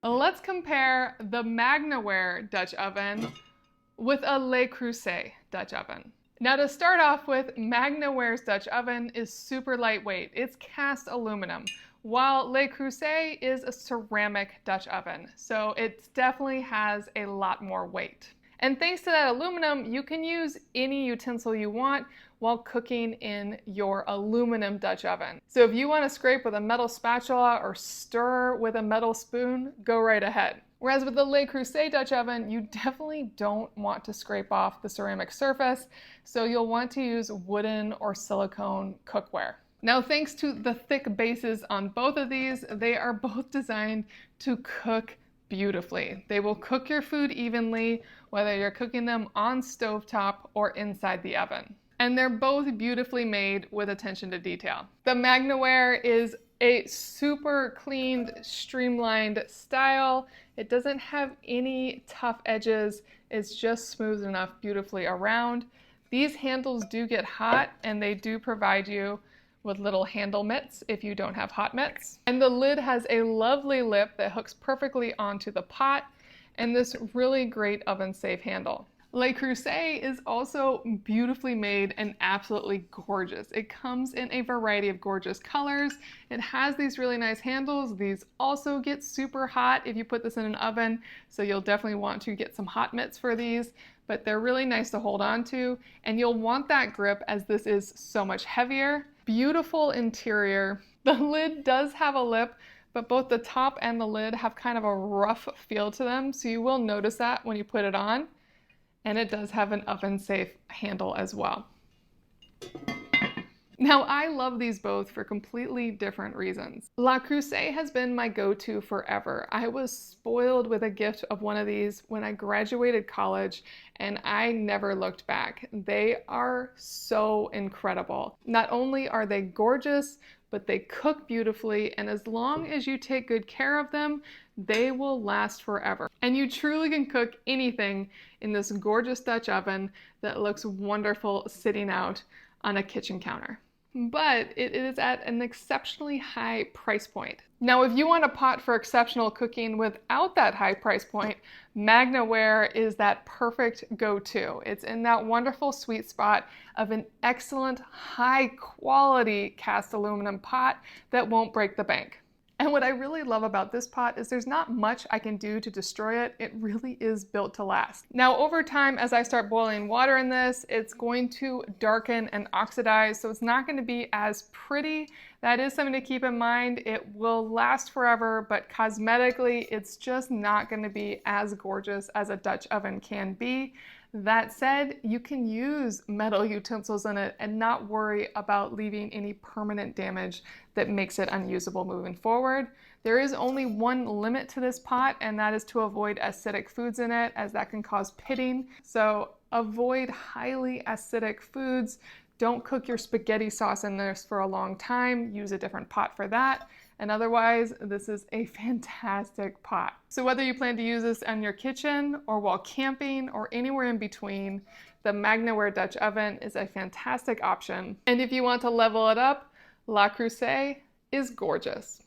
Let's compare the Magnaware Dutch oven with a Le Creuset Dutch oven. Now to start off with, Magnaware's Dutch oven is super lightweight. It's cast aluminum, while Le Creuset is a ceramic Dutch oven, so it definitely has a lot more weight. And thanks to that aluminum, you can use any utensil you want while cooking in your aluminum Dutch oven. So if you want to scrape with a metal spatula or stir with a metal spoon, go right ahead. Whereas with the Le Creuset Dutch oven, you definitely don't want to scrape off the ceramic surface, so you'll want to use wooden or silicone cookware. Now, thanks to the thick bases on both of these, they are both designed to cook beautifully. They will cook your food evenly, whether you're cooking them on stovetop or inside the oven. And they're both beautifully made with attention to detail. The Magnaware is a super cleaned, streamlined style. It doesn't have any tough edges. It's just smooth enough beautifully around. These handles do get hot, and they do provide you with little handle mitts if you don't have hot mitts. And the lid has a lovely lip that hooks perfectly onto the pot, and this really great oven-safe handle. Le Creuset is also beautifully made and absolutely gorgeous. It comes in a variety of gorgeous colors. It has these really nice handles. These also get super hot if you put this in an oven, so you'll definitely want to get some hot mitts for these, but they're really nice to hold on to, and you'll want that grip as this is so much heavier. Beautiful interior. The lid does have a lip, but both the top and the lid have kind of a rough feel to them, so you will notice that when you put it on. And it does have an oven-safe handle as well. Now, I love these both for completely different reasons. Le Creuset has been my go-to forever. I was spoiled with a gift of one of these when I graduated college, and I never looked back. They are so incredible. Not only are they gorgeous, but they cook beautifully, and as long as you take good care of them, they will last forever. And you truly can cook anything in this gorgeous Dutch oven that looks wonderful sitting out on a kitchen counter. But it is at an exceptionally high price point. Now, if you want a pot for exceptional cooking without that high price point, Magnaware is that perfect go-to. It's in that wonderful sweet spot of an excellent, high-quality cast aluminum pot that won't break the bank. And what I really love about this pot is there's not much I can do to destroy it. It really is built to last. Now, over time, as I start boiling water in this, it's going to darken and oxidize, so it's not going to be as pretty. That is something to keep in mind. It will last forever, but cosmetically, it's just not going to be as gorgeous as a Dutch oven can be. That said, you can use metal utensils in it and not worry about leaving any permanent damage that makes it unusable moving forward. There is only one limit to this pot, and that is to avoid acidic foods in it, as that can cause pitting. So avoid highly acidic foods. Don't cook your spaghetti sauce in this for a long time. Use a different pot for that. And otherwise, this is a fantastic pot. So whether you plan to use this in your kitchen or while camping or anywhere in between, the Magnaware Dutch oven is a fantastic option. And if you want to level it up, Le Creuset is gorgeous.